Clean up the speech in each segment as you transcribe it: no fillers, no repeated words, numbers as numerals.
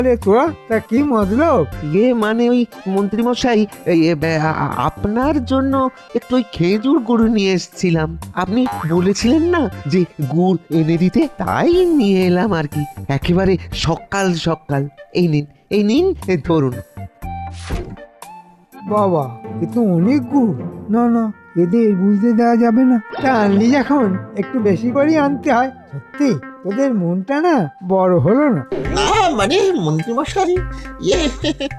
আরে তোরা তা কি মতলব? মানে ওই মন্ত্রী মশাই আপনার জন্য একটু ওই খেজুর গুড় নিয়ে এসেছিলাম। আপনি বলেছিলেন না যে গুড় এনে দিতে, তাই নিয়ে এলাম আর কি। একেবারে সকাল সকাল। এই নিন ধরুন। বাবা, এ তো অনেক গুড়। না না, এদের বুঝতে দেওয়া যাবে না। তা আনলি যখন একটু বেশি করেই আনতে হয়। সত্যি তোদের মনটা না বড় হলো না। না মানে মন্ত্রী মশাই ইয়ে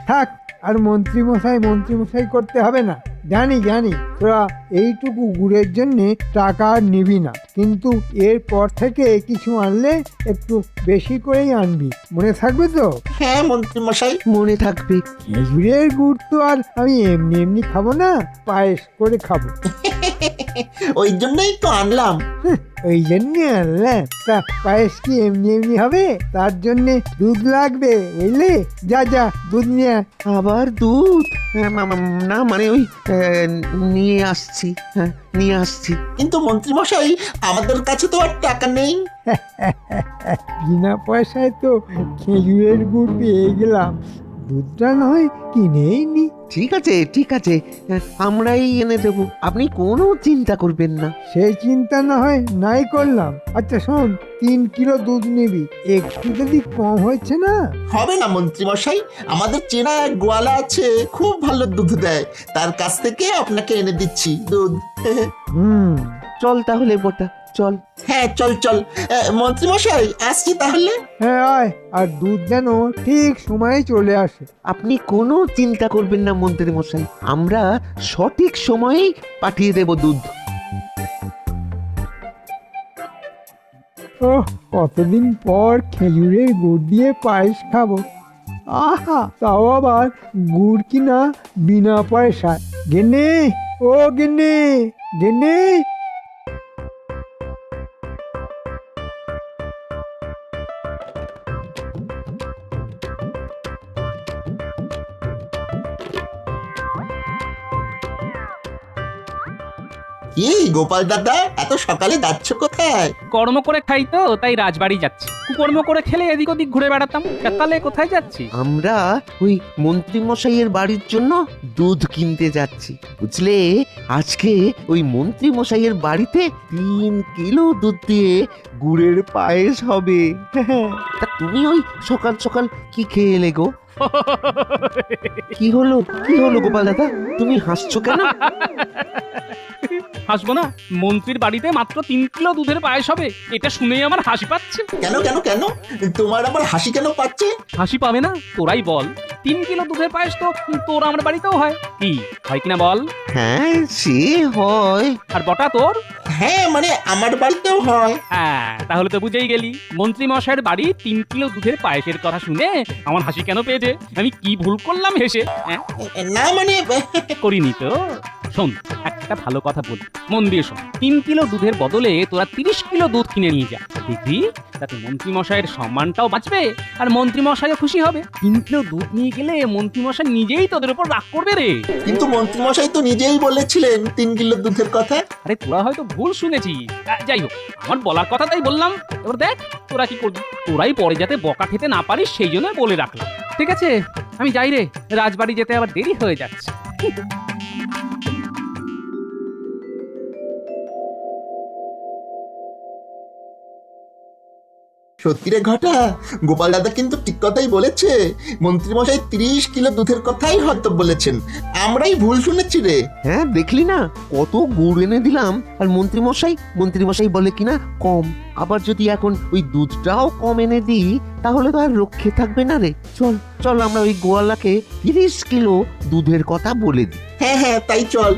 থাক, আর মন্ত্রী মশাই করতে হবে না। জানি জানি তোরা এইটুকু গুড়ের জন্য টাকা আর নিবি না, কিন্তু এরপর থেকে কিছু আনলে একটু বেশি করেই আনবি। মনে থাকবে তো? হ্যাঁ মন্ত্রী মশাই। মনে থাকবে। খেজুরের গুড় তো আর আমি এমনি এমনি খাবো না, পায়েস করে খাবো। ওই জন্যই তো আনলাম। ওই জন্য আনলাম। তা পায়েস কি এমনি এমনি হবে? তার জন্য দুধ লাগবে, বুঝলে? যা যা, দুধ নিয়ে আয়। আবার দুধ? না মানে ওই নিয়ে আসছি। হ্যাঁ, নিয়ে আসছি। কিন্তু মন্ত্রী মশাই আমাদের কাছে তো আর টাকা নেই। বিনা পয়সায় তো খেজুরের গুড় পেয়ে গেলাম, দুধটা নয় কিনেই নি। ঠিক আছে ঠিক আছে, আমরাই এনে দেবো, আপনি কোনো চিন্তা করবেন না। সেই চিন্তা না হয় নাই করলাম। আচ্ছা শোন, 3 কিলো দুধ নিবি। একটু যদি কম হয়েছে না। হবে না মন্ত্রী মশাই, আমাদের চেনা এক গোয়ালা আছে, খুব ভালো দুধ দেয়, তার কাছ থেকে আপনাকে এনে দিচ্ছি দুধ। হুম। চল তাহলে মোটা, চল। হ্যাঁ চল চল। মন্ত্রী মশাই আসছি তাহলে। হ্যাঁ আয়, আর দুধ যেন ঠিক সময়ে চলে আসে। আপনি কোনো চিন্তা করবেন না মন্ত্রী মশাই, আমরা সঠিক সময়েই পাঠিয়ে দেব দুধ। ওহ, কতদিন পর খেজুরের গুড় দিয়ে পায়েস খাবো। আহা, তাও আবার গুড় কিনা বিনা পয়সায়। গেনে, ও গেনে, গেনে। কি গোপাল দাদা, এত সকালে যাচ্ছ কোথায়? কর্ম করে খাই তো, তাই রাজবাড়ি যাচ্ছি। কুকর্ম করে খেলে এদিক ওদিক ঘুরে বেড়াতাম, তাহলে কোথায় যাচ্ছি? আমরা ওই মন্ত্রী মশাইয়ের বাড়ির জন্য দুধ কিনতে যাচ্ছি, বুঝলে? আজকে ওই মন্ত্রী মশাইয়ের বাড়িতে 3 কিলো দুধ দিয়ে গুড়ের পায়েস হবে। তা তুমি ওই সকাল সকাল কি খেয়ে এলে গো? কি হলো গোপাল দাদা, তুমি হাসছো কেন? হাসবো না? মন্ত্রীর বাড়িতে মাত্র 3 কিলো দুধের পায়েস হবে, এটা শুনেই আমার হাসি পাচ্ছে। কেন কেন কেন, তোমার আবার হাসি কেন পাচ্ছে? হাসি পাবে না? তোরাই বল। 3 কিলো দুধের পায়েস তো তোর আমার বাড়িতেও হয়, কি হয় কিনা বল? হ্যাঁ সে হয়। আর বটা তোর? হ্যাঁ মানে আমার বাড়িতেও হয়। হ্যাঁ, তাহলে তো বুঝেই গেলি মন্ত্রী মশাইয়ের বাড়ি 3 কিলো দুধের পায়েসের কথা শুনে আমার হাসি কেন পেয়েছে। আমি কি ভুল করলাম হেসে? না মানে করিনি তো। শোন, একটা ভালো কথা বলি, মন দিয়ে শোন। 3 কিলো দুধের বদলে তোরা 30 কিলো দুধ কিনে নিয়ে যা, দেখবি তাতে মন্ত্রী মশাইয়ের সম্মানটাও বাঁচবে আর মন্ত্রী মশাইও খুশি হবে। 3 কিলো দুধ নিয়ে গেলে মন্ত্রী মশাই নিজেই তোদের উপর রাগ করবে রে। কিন্তু মন্ত্রী মশাই তো নিজেই বলেছিলেন 3 কিলো দুধের কথা। আরে তোরা হয়তো ভুল শুনেছিস। যাই হোক, আমার বলার কথা তাই বললাম। এবার দেখ তোরা কি করবি। তোরাই পরে যাতে বকা খেতে না পারিস সেই জন্য বলে রাখলাম। ঠিক আছে, আমি যাই রে, রাজবাড়ি যেতে আবার দেরি হয়ে যাচ্ছে। সত্যি রে ঘটা, গোপাল দাদা কিন্তু ঠিক কথাই বলেছে। মন্ত্রী মশাই 30 কিলো দুধের কথাই হয়তো বলেছেন, আমরাই ভুল শুনেছি রে। হ্যাঁ দেখলি না, কত গুড় এনে দিলাম, আর মন্ত্রী মশাই বলে কিনা কম। আবার যদি এখন ওই দুধটাও কম এনে দিই, তাহলে তো আর রক্ষে থাকবে না রে। চল চল, আমরা ওই গোয়ালাকে 30 কিলো দুধের কথা বলে দিই। হ্যাঁ হ্যাঁ তাই চল।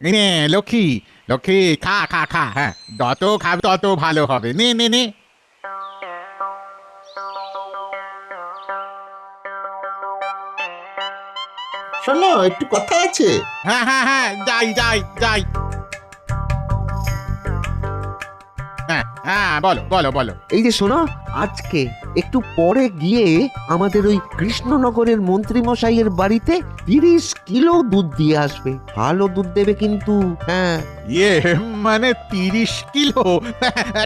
নে লক্ষ্মী, লক্ষ্মী খা খা খা, হ্যাঁ যত খাবে তত ভালো হবে। নে নে নে। শোনো একটু কথা আছে। হ্যাঁ হ্যাঁ হ্যাঁ, যাই যাই যাই। হ্যাঁ হ্যাঁ বলো বলো বলো। এই যে শোনো, আজকে একটু পরে গিয়ে আমাদের ওই কৃষ্ণনগরের মন্ত্রী মশাইয়ের বাড়িতে 30 কিলো দুধ দিয়ে আসবে। ভালো দুধ দেবে কিন্তু, হ্যাঁ। ইয়ে মানে 30 কিলো?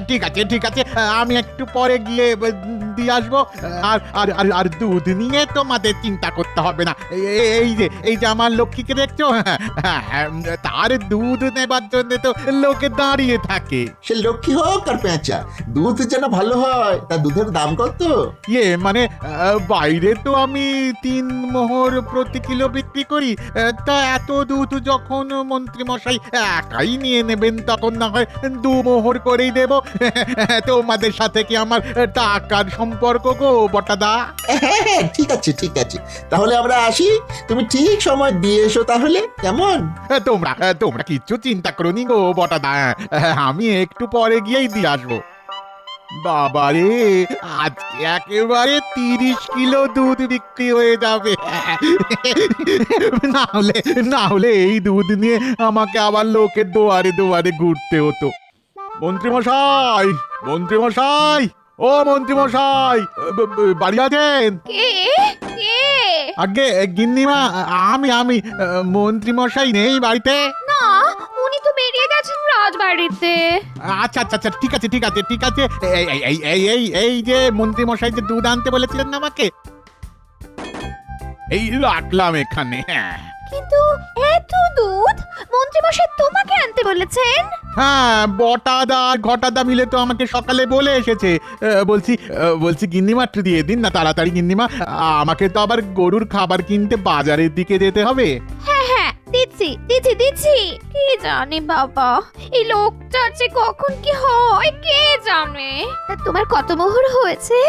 ঠিক আছে ঠিক আছে, আমি একটু পরে গিয়ে দিয়ে আসবো। আর আর আর আর দুধ নিয়ে তোমাদের চিন্তা করতে হবে না। এই যে আমার লক্ষ্মীকে দেখছো, তার দুধ নেবার জন্য তো লোকে দাঁড়িয়ে থাকে। সে লক্ষ্মী হোক আর পেঁচা, দুধ যেন ভালো হয়। তা দুধের দাম কত? ইয়ে মানে বাইরে তো আমি 3 মোহর প্রতি কিলো বিক্রি করি। তা এত দুধ যখন মন্ত্রী মশাই একাই নিয়ে নেবেন, তখন না হয় 2 মোহর করেই দেব। তোমাদের সাথে কি আমার টাকার সম্পর্ক গো বটাদা? হ্যাঁ হ্যাঁ, ঠিক আছে ঠিক আছে, তাহলে আমরা আসি। তুমি ঠিক সময় দিয়ে এসো তাহলে, কেমন? তোমরা তোমরা কিচ্ছু চিন্তা করোনি গো বটাদা, আমি একটু পরে গিয়েই দিয়ে আসবো। বাবারে, আজকে একেবারে 30 কিলো দুধ বিক্রি হয়ে যাবে। না হলে এই দুধ নিয়ে আমাকে আবার লোকের দুয়ারে দুয়ারে ঘুরতে হতো। মন্ত্রী মশাই, মন্ত্রী মশাই, ও মন্ত্রী মশাই, বাড়ি আছেন? কে কে? আগে গিন্নিমা, আমি মন্ত্রী মশাই নেই বাড়িতে? না, উনি তো বেরিয়ে গেছেন রাজবাড়িতে। আচ্ছা আচ্ছা আচ্ছা, ঠিক আছে ঠিক আছে ঠিক আছে। এই যে মন্ত্রী মশাই যে দুধ আনতে বলেছিলেন না আমাকে, এই রাখলাম এখানে। হ্যাঁ কিন্তু এত দুধ মন্ত্রীমশাই তোমাকে আনতে বলেছেন? হ্যাঁ, বটাদা ঘটাদা মিলে তো আমাকে সকালে বলে এসেছে। বলছি গিন্নিমা একটু দিয়ে দিন না তাড়াতাড়ি গিন্নিমা, আমাকে তো আবার গরুর খাবার কিনতে বাজারের দিকে যেতে হবে। হ্যাঁ হ্যাঁ, দিচ্ছি দিচ্ছি দিচ্ছি। কি জানি বাবা, এই লোকটার যে কখন কি হয় কে জানে। তা তোমার কত মোহর হয়েছে?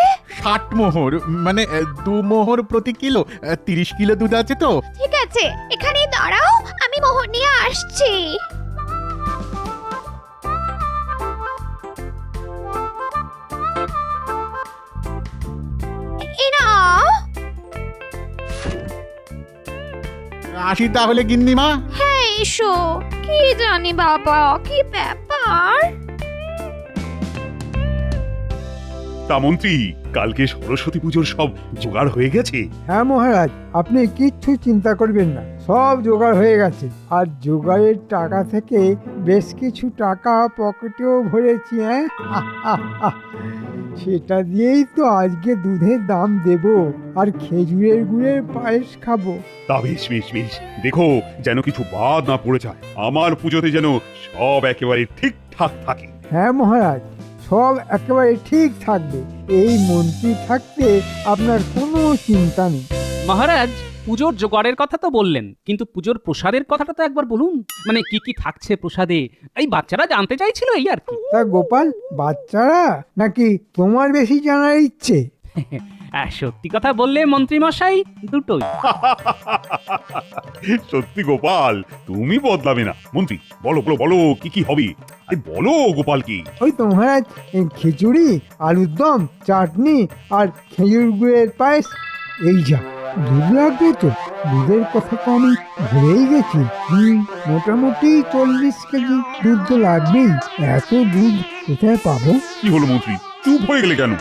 60 মোহর, মানে 2 মোহর প্রতি কিলো। 30 কিলো দুধ আছে তো। ঠিক আছে, এখানেই দাঁড়াও, আমি মোহর নিয়ে আসছি। এই নাও। আসি তাহলে গিন্নিমা। হ্যাঁ এসো। কি জানি বাবা, কি ব্যাপার। তা মন্ত্রী, কালকে সরস্বতী পুজোর সব জোগাড় হয়ে গেছে? হ্যাঁ মহারাজ, আপনি কিচ্ছু চিন্তা করবেন না, সব জোগাড় হয়ে গেছে। আর জোগাড়ের টাকা থেকে বেশ কিছু টাকা পকেটেও ভরেছি। হ্যাঁ, সেটা দিয়েই তো আজকে দুধের দাম দেব আর খেজুরের গুড়ের পায়েস খাবো। তা বেশ বেশ বেশ, দেখো যেন কিছু বাদ না পড়ে যায়। আমার পুজোতে যেন সব একেবারে ঠিকঠাক থাকে। হ্যাঁ মহারাজ, সব একেবারে ঠিক থাকবে। এই মন্ত্রী থাকতে আপনার কোনো চিন্তা নেই। মহারাজ, পুজোর জোগাড়ের কথা তো বললেন, কিন্তু পুজোর প্রসাদের কথাটা তো একবার বলুন। মানে কি কি থাকছে প্রসাদে? এই বাচ্চারা জানতে চাইছিল, এই আর কি। তা গোপাল, বাচ্চারা নাকি তোমার বেশি জানার ইচ্ছে? সত্যি কথা বললে মন্ত্রী মশাই, দুটোই। সত্যি গোপাল, তুমি বদলাবে না। মন্ত্রী বলো বলো বলো, কি কি হবে? আরে বলো গোপাল কি? ওই তো মহারাজ, এই খিচুড়ি, আলুর দম, চাটনি আর খেজুর গুড়ের পায়েস। এই যা, দুধ লাগবে তো? দুধের কথা তো আমি ভুলেই গেছি। মোটামুটি 40 কেজি দুধ তো লাগবেই। এত দুধ কোথায় পাবো? কি হলো মন্ত্রী, চুপ হয়ে গেলে কেন?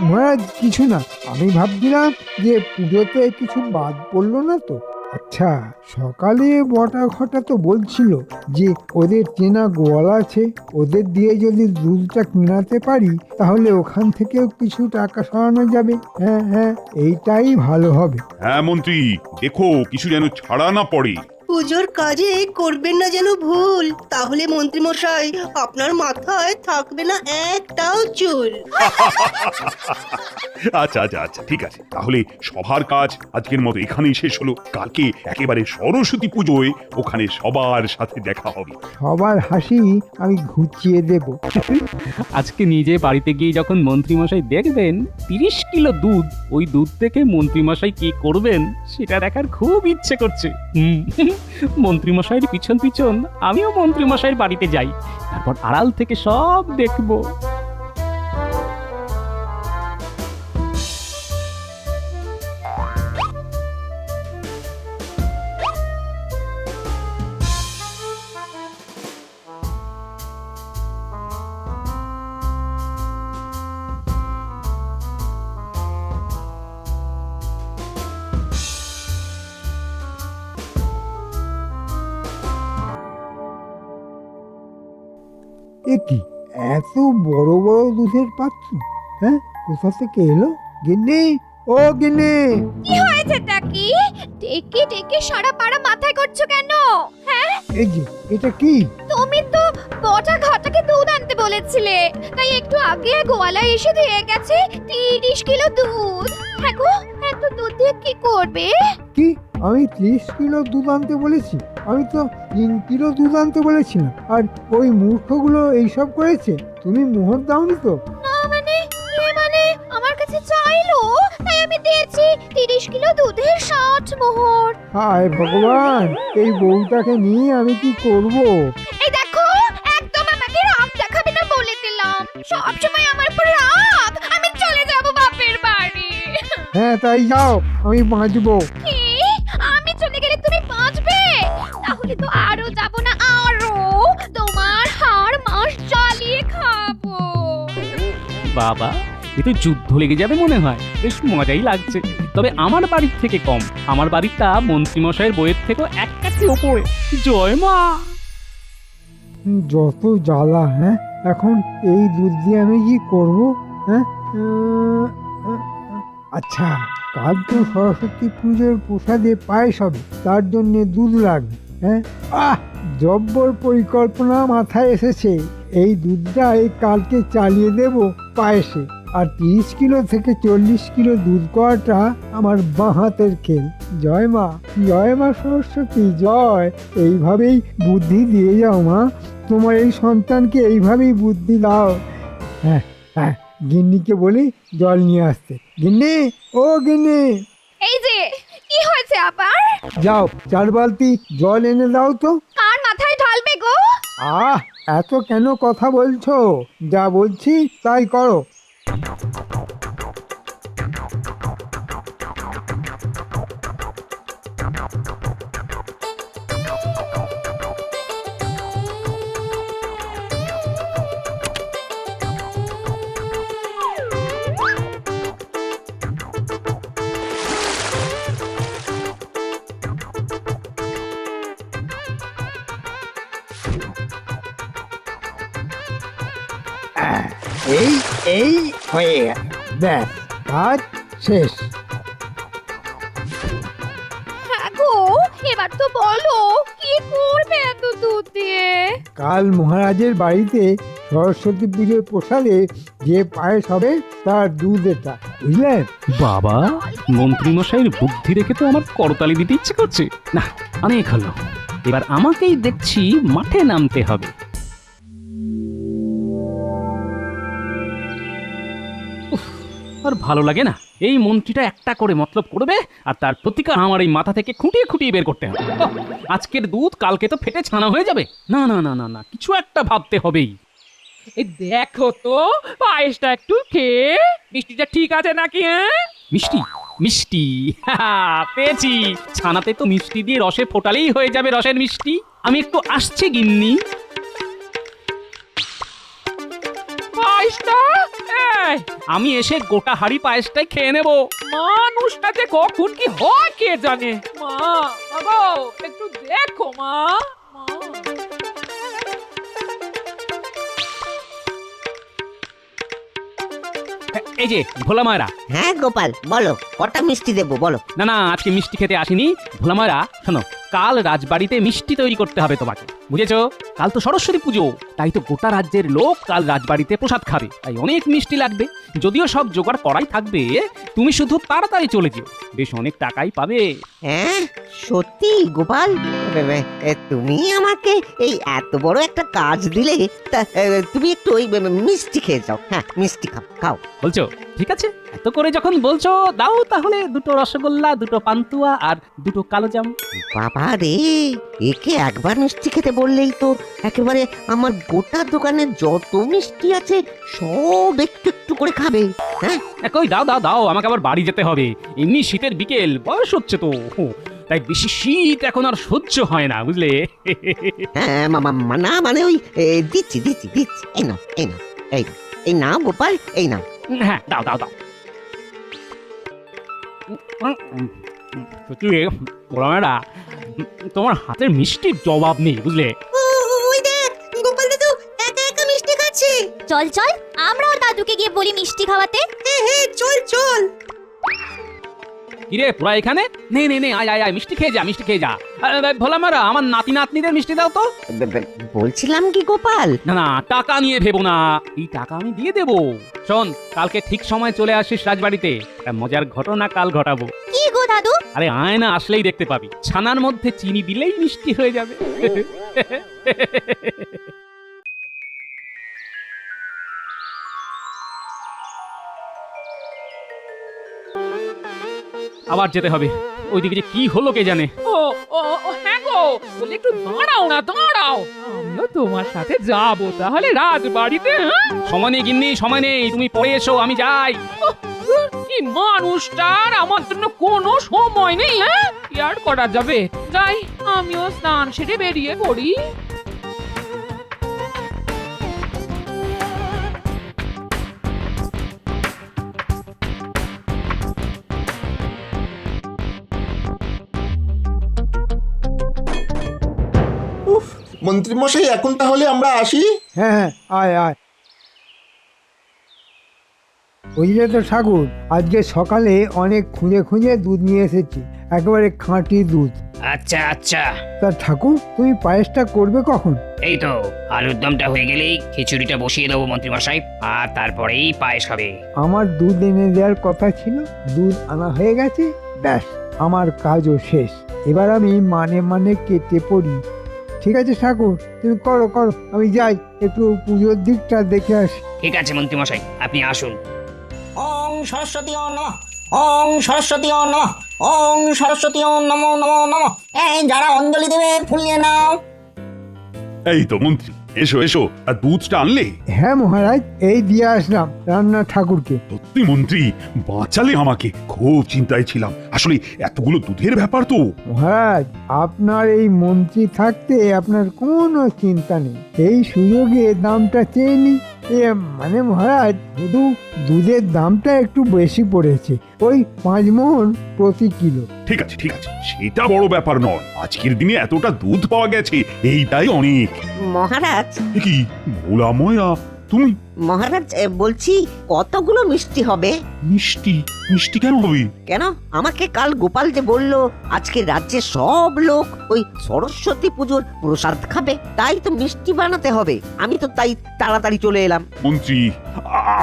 মহারাজ কিছু না, আমি ভাবছিলাম যে পুজোতে কিছু বাদ পড়লো না তো। আচ্ছা, সকালে বটা ঘটা তো বলছিল যে ওদের চেনা গোয়াল আছে, ওদের দিয়ে যদি দুধটা কিনাতে পারি তাহলে ওখান থেকেও কিছু টাকা সরানো যাবে। হ্যাঁ হ্যাঁ, এইটাই ভালো হবে। হ্যাঁ মন্ত্রী, দেখো কিছু যেন ছাড়া না পড়ে। পুজোর কাজে করবেন না যেন ভুল, তাহলে মন্ত্রীমশাই আপনার মাথায় থাকবে না একটাও চুল। আচ্ছা আচ্ছা আচ্ছা, ঠিক আছে, তাহলে সবার কাজ আজকের মতো এখানেই শেষ হলো। কালকে একেবারে সরস্বতী পুজোয় ওখানে সবার সাথে দেখা হবে। সবার হাসি আমি ঘুচিয়ে দেব। আজকে নিজে বাড়িতে গিয়ে যখন মন্ত্রী মশাই দেখবেন 30 কিলো দুধ, ওই দুধ থেকে মন্ত্রী মশাই কি করবেন সেটা দেখার খুব ইচ্ছে করছে। মন্ত্রী মশাইয়ের পিছন পিছন আমিও মন্ত্রী মশাইয়ের বাড়িতে যাই, তারপর আড়াল থেকে সব দেখবো। এ কি এত বড় বড় দুধের পাত্র? হ্যাঁ, কোথা থেকে এলো? গিন্নি, ও গিন্নি! কি হয়েছেটা কি? ডেকে ডেকে সারা পাড়া মাথায় করছো কেন? হ্যাঁ, এই যে, এটা কি? তুমি তো বটা ঘটাকে দুধ আনতে বলেছিলে, তাই একটু আগে গোয়ালা এসে দিয়ে গেছে 30 কিলো দুধ। হ্যাঁ গো, এত দুধ দিয়ে কি করবে? কি আমি 30 কিলো দুধ আনতে বলেছি? আমি তো 3 কিলো দুধ আনতে বলেছিলাম। আর ওই মূর্খগুলো এইসব করেছে। তুমি মোহর দাওনি তো? না মানে, মানে আমার কাছে চাইলো, তাই আমি দিয়েছি 30 কিলো দুধের 60 মোহর। হায় ভগবান, এই বউটাকে নিয়ে আমি কি করব? এই দেখো, একদম আমাকে রাগ দেখাবে না বলে দিলাম। সব সময় আমার উপর রাগ। আমি চলে যাব বাপের বাড়ি। হ্যাঁ, তাই যাও, আমি বাঁচবো। কি? আমি চলে গেলে তুমি বাঁচবে? তাহলে তো আরো যাব না, আরো তোমার হাড় মাস জ্বালিয়ে খাবো। বাবা, এ তো যুদ্ধ লেগে যাবে মনে হয়। বেশ মজাই লাগছে। তবে আমার বাড়ির থেকে কম। আমার বাড়িটা মন্ত্রীমশাইয়ের বইয়ের থেকেও এক কাঠি ওপরে। জয় মা। যত জ্বালা! হ্যাঁ, এখন এই দুধ দিয়ে আমি কি করব? হ্যাঁ, আচ্ছা, কাল তো সরস্বতী পুজোর প্রসাদে পায়েস হবে, তার জন্য দুধ লাগবে। হ্যাঁ, জব্বর পরিকল্পনা মাথায় এসেছে। এই দুধটা এই কালকে চালিয়ে দেব পায়েসে। আর 30 কিলো থেকে 40 কিলো দুধ করাটা আমার বাঁ হাতের খেল। জয় মা, জয় মা সরস্বতী, জয়। এইভাবেই বুদ্ধি দিয়ে যাও মা, তোমার এই সন্তানকে এইভাবেই বুদ্ধি দাও। হ্যাঁ হ্যাঁ, গিন্নিকে বলি জল নিয়ে আসতে। গিন্নি, ও গিন্নি! এই যে, কি হয়েছে আবার? যাও, 4 বালতি জল এনে দাও তো। কার মাথায় ঢালবে গো? এত কেন কথা বলছো? যা বলছি তাই করো। এই এই হয়ে গেল, ব্যাস, কাজ শেষ। হ্যাঁ গো, এবার তো বলো কি করবে এত দুধ দিয়ে? কাল মহারাজের বাড়িতে সরস্বতী পুজোর প্রসাদে যে পায়েস হবে তার দুধ এটা, বুঝলেন? বাবা, মন্ত্রীমশাইয়ের বুদ্ধি রেখে তো আমার করতালি দিতে ইচ্ছে করছে। না, অনেক হলো। এবার আমাকেই দেখছি মাঠে নামতে হবে। উফ, আর ভালো লাগে না। এই মন্ত্রীটা একটা করে মতলব করবে, আর তার প্রতিকার আমার এই মাথা থেকে খুঁটিয়ে খুঁটিয়ে বের করতে হবে। আজকের দুধ কালকে তো ফেটে ছানা হয়ে যাবে। না না না না না, কিছু একটা ভাবতে হবেই। এই দেখো তো, পায়েসটা একটু খেয়ে মিষ্টিটা ঠিক আছে নাকি? হ্যাঁ, মিষ্টি মিষ্টি, পেয়েছি। ছানাতে তো মিষ্টি দিয়ে রসে ফোটালেই হয়ে যাবে রসের মিষ্টি। আমি একটু আসছি গিন্নি। পায়েসটা এই, আমি এসে গোটা হাড়ি পায়েসটাই খেয়ে নেব। মানুষটা যে কখন কি হয় কে জানে। মা, বাবা, একটু দেখো মা। মা। এই যে ভোলা মায়েরা। হ্যাঁ গোপাল, বলো কটা মিষ্টি দেবো বলো। না না, আজকে মিষ্টি খেতে আসিনি। ভোলা মায়েরা শোনো, কাল রাজবাড়িতে মিষ্টি তৈরি করতে হবে তোমাকে, বুঝেছো? কাল তো সরস্বতী পুজো, তাই তো গোটা রাজ্যের লোক কাল রাজবাড়িতে প্রসাদ খাবে, তাই অনেক মিষ্টি লাগবে। যদিও সব জোগাড় করাই থাকবে, তুমি শুধু তাড়াতাড়ি চলে যেও, বেশ অনেক টাকাই পাবে। হ্যাঁ সত্যি গোপাল, তুমি আমাকে এই এত বড় একটা কাজ দিলে, তা তুমি একটু ওই মিষ্টি খেয়ে যাও। হ্যাঁ, মিষ্টি খাও খাও। বলছো? ঠিক আছে, এত করে যখন বলছো দাও তাহলে 2টো রসগোল্লা, 2টো পান্তুয়া আর 2টো কালোজাম। বাবা রে, একে একবার মিষ্টি খেতে বললেই তো একেবারে আমার গোটা দোকানে যত মিষ্টি আছে সব একটু একটু করে খাবে। হ্যাঁ, কই দাও দাও দাও, আমাকে আবার বাড়ি যেতে হবে। এমনি শীতের বিকেল, বয়স হচ্ছে তো, তাই বেশি শীত এখন আর সহ্য হয় না, বুঝলে? হ্যাঁ না মানে ওই দিচ্ছি দিচ্ছি দিচ্ছি, এই নাও এই নাও এই নাও, এই নাও গোপাল, এই নাও। হ্যাঁ, দাও দাও দাও। সত্যি গোলামেরা, তোমার হাতের মিষ্টির জবাব নেই, বুঝলে? ওই দেখ, গোপাল দাদু একা একা মিষ্টি চল চল আমরাও দাদুকে গিয়ে বলি মিষ্টি খাওয়াতে। হ্যাঁ চল চল। কিরে তোরা এখানে? নে নে নে আয় আয় আয়, মিষ্টি খেয়ে যা, মিষ্টি খেয়ে যা। ভোলা মারা, আমার নাতি নাতনিদের মিষ্টি দাও তো। বলছিলাম কি গোপাল, না না, টাকা নিয়ে ভেবো না, এই টাকা আমি দিয়ে দেবো। শোন, কালকে ঠিক সময় চলে আসিস রাজবাড়িতে, একটা মজার ঘটনা কাল ঘটাবো। কি গো দাদু? আরে আয় না, আসলেই দেখতে পাবি। ছানার মধ্যে চিনি দিলেই মিষ্টি হয়ে যাবে। আবার যেতে হবে, ওইদিকে যে কি হলো কে জানে। ও ও ও, হ্যাঁ গো, বলে একটু দাঁড়াও না, দাঁড়াও, আমিও তোমার সাথে যাবো তাহলে রাজবাড়িতে। হ্যাঁ? সময় নেই গিন্নি, সময় নেই, তুমি পরে এসো, আমি যাই। এই মানুষটার আমার জন্য কোনো সময় নেই। হ্যাঁ, কি আর করা যাবে, যাই আমিও স্নান সেরে বেরিয়ে পড়ি। উফ, মন্ত্রীমশাই এখন তাহলে আমরা আসি। হ্যাঁ হ্যাঁ, আয় আয়। বুঝলে তো ঠাকুর, আজকে সকালে অনেক খুঁজে খুঁজে দুধ নিয়ে এসেছি, একেবারে খাঁটি দুধ। আচ্ছা আচ্ছা, তা ঠাকুর, তুমি পায়েসটা করবে কখন? এই তো আলুর দমটা হয়ে গেলেই খিচুড়িটা বসিয়ে দেবো মন্ত্রীমশাই, আর তারপরেই পায়েস হবে। আমার দুধ এনে দেওয়ার কথা ছিল, দুধ আনা হয়ে গেছে, ব্যাস আমার কাজও শেষ। এবার আমি মানে মানে কেটে পড়ি। ঠিক আছে ঠাকুর, তুমি করো করো, আমি যাই একটু পুজোর দিকটা দেখে আসি। ঠিক আছে মন্ত্রীমশাই, আপনি আসুন। ওং সরস্বতী ও নমঃ, ওং সরস্বতী ও নমঃ, ওং সরস্বতী ও নমো নমো নমঃ। এই যারা অঞ্জলি দেবে ফুল নিয়ে নাও। এই তো মন্ত্রী, এসো এসো, আর দুধটা আনলে? হ্যাঁ মহারাজ, এই দিয়ে আসলাম রান্না ঠাকুরকে। সত্যি মন্ত্রী, বাঁচালে আমাকে, খুব চিন্তায় ছিলাম। আসলে এতগুলো দুধের ব্যাপার তো। মহারাজ, আপনার এই মন্ত্রী থাকতে আপনার কোনো চিন্তা নেই। এই সুযোগে দামটা চেয়ে নি। মানে মহারাজ, শুধু দুধের দামটা একটু বেশি পড়েছে, ওই 5 মোহর প্রতি কিলো। ঠিক আছে ঠিক আছে, সেটা বড় ব্যাপার নয়। আজকের দিনে এতটা দুধ পাওয়া গেছে, এইটাই অনেক। মহারাজ, এ কি ভোলা ময়রা, তুমি? মহারাজ বলছি কতগুলো মিষ্টি হবে? মিষ্টি? মিষ্টি কেন হবে? কেন, আমাকে কাল গোপাল যে বলল আজকে রাজ্যের সব লোক ওই সরস্বতী পুজোর প্রসাদ খাবে, তাই তো মিষ্টি বানাতে হবে। আমি তো তাই তাড়াতাড়ি চলে এলাম। মন্ত্রী,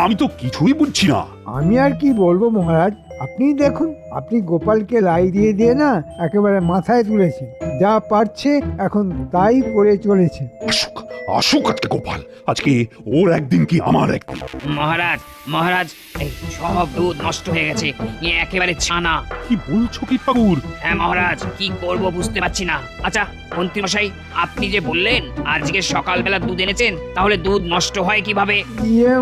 আমি তো কিছুই বুঝছি না। আমি আর কি বলবো মহারাজ, আপনি দেখুন, আপনি গোপালকে লাই দিয়ে দিয়ে না একেবারে মাথায় তুলেছেন। যা পারছে এখন তাই করে চলেছে। আসুক আসুক আজকে গোপাল, আজকে ওর একদিন কি আমার একদিন। মহারাজ মহারাজ, এই সব দুধ নষ্ট হয়ে গেছে, একেবারে ছানা। কি বলছো কি ঠাকুর? হ্যাঁ মহারাজ, কি করব বুঝতে পারছি না। আচ্ছা মন্ত্রীমশাই, আপনি যে বললেন আজকে সকালবেলা দুধ এনেছেন, তাহলে দুধ নষ্ট হয় কিভাবে?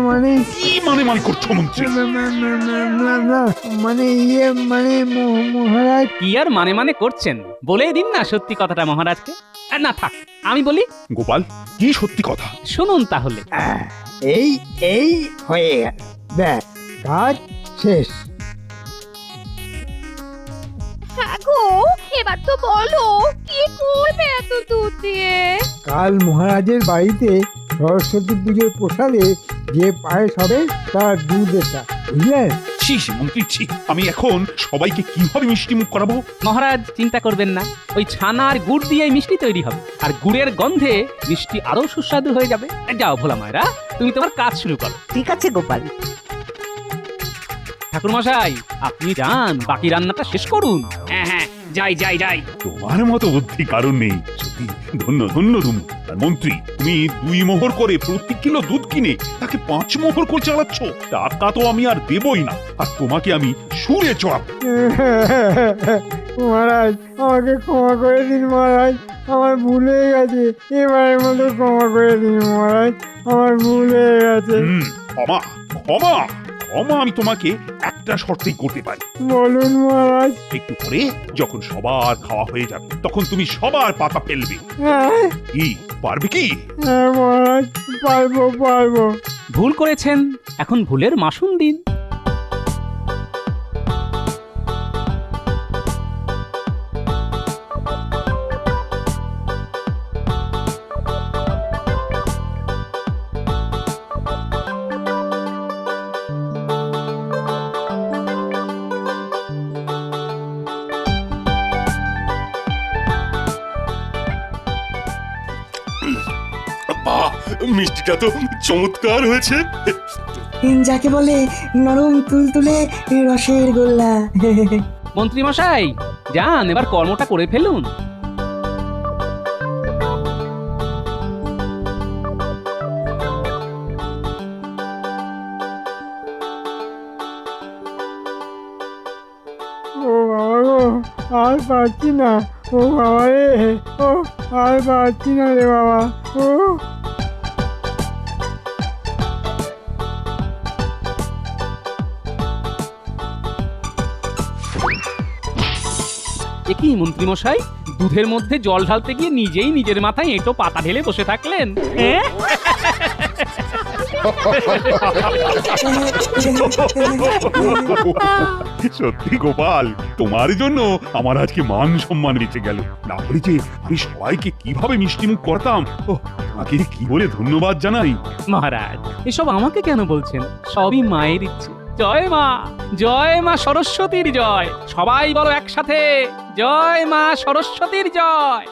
মানে কি মানে করছো মন্ত্রী? না, মানে মানে মহারাজ, কি আর মানে মানে করছেন, বলেই দিন না সত্যি কথাটা মহারাজকে। না থাক, আমি বলি। গোপাল, কি সত্যি কথা? শুনুন তাহলে। এই এই হয়ে গেল, ব্যাস কাজ শেষ। হ্যাঁ গো, এবার তো বলো কি করবে এত দুধ দিয়ে? কাল মহারাজের বাড়িতে সরস্বতী পুজোর প্রসাদে যে পায়েস হবে তার দুধ এটা, বুঝলেন? ছি মন্ত্রী ছি, আমি এখন সবাইকে কিভাবে মিষ্টি মুখ করাবো? মহারাজ চিন্তা করবেন না, ওই ছানা আর গুড় দিয়ে মিষ্টি তৈরি হবে, আর গুড়ের গন্ধে মিষ্টি আরো সুস্বাদু হয়ে যাবে। যাও ভোলা ময়রা, তুমি তোমার কাজ শুরু করো। ঠিক আছে গোপাল। ঠাকুর মশাই, আপনি যান, বাকি রান্নাটা শেষ করুন। হ্যাঁ হ্যাঁ, যাই যাই যাই। তোমার মতো বুদ্ধি কারণ নেই, সত্যি ধন্য ধন্য তুমি। আর মন্ত্রী, তুমি 2 মোহর করে প্রতি কিলো দুধ কিনে তাকে 5 মোহর করে চালাচ্ছ। টাকা তো আমি আর দেবই না, আর তোমাকে আমি সুরে চড়াবো। মহারাজ, আমাকে ক্ষমা করে দিন মহারাজ, আমার ভুল হয়ে গেছে। এবারের মতো ক্ষমা করে দিন মহারাজ, আমার ভুল হয়ে গেছে। ক্ষমা ক্ষমা ক্ষমা আমি তোমাকে একটা শর্তেই করতে পারি। বলুন মহারাজ। একটু পরে যখন সবার খাওয়া হয়ে যাবে, তখন তুমি সবার পাতা ফেলবে। হ্যাঁ কি পারবে কি? হ্যাঁ মহারাজ, পারবো পারবো। ভুল করেছেন, এখন ভুলের মাসুল দিন। মিষ্টিটা তো চমৎকার হয়েছে। যাকে বলে নরম তুলতুলে রসের গোল্লা। মন্ত্রী মশাই যান, এবার কর্মটা করে ফেলুন। ও বাবা গো, আর পারছি না। ও বাবা রে, ও আর পারছি না রে বাবা। ও এ কি মন্ত্রী মশাই, দুধের মধ্যে জল ঢালতে গিয়ে নিজেই নিজের মাথায় এঁটো পাতা ঢেলে বসে থাকলেন? হ্যাঁ? সত্যি গোপাল, তোমার জন্য আমার আজকে মান সম্মান বেঁচে গেল। না হলে যে আমি সবাইকে কিভাবে মিষ্টি মুখ করতাম। তোমাকে যে কি বলে ধন্যবাদ জানাই। মহারাজ, এসব আমাকে কেন বলছেন? সবই মায়ের ইচ্ছে। জয় মা, জয় মা সরস্বতীর জয়। সবাই বলো একসাথে, জয় মা সরস্বতীর জয়।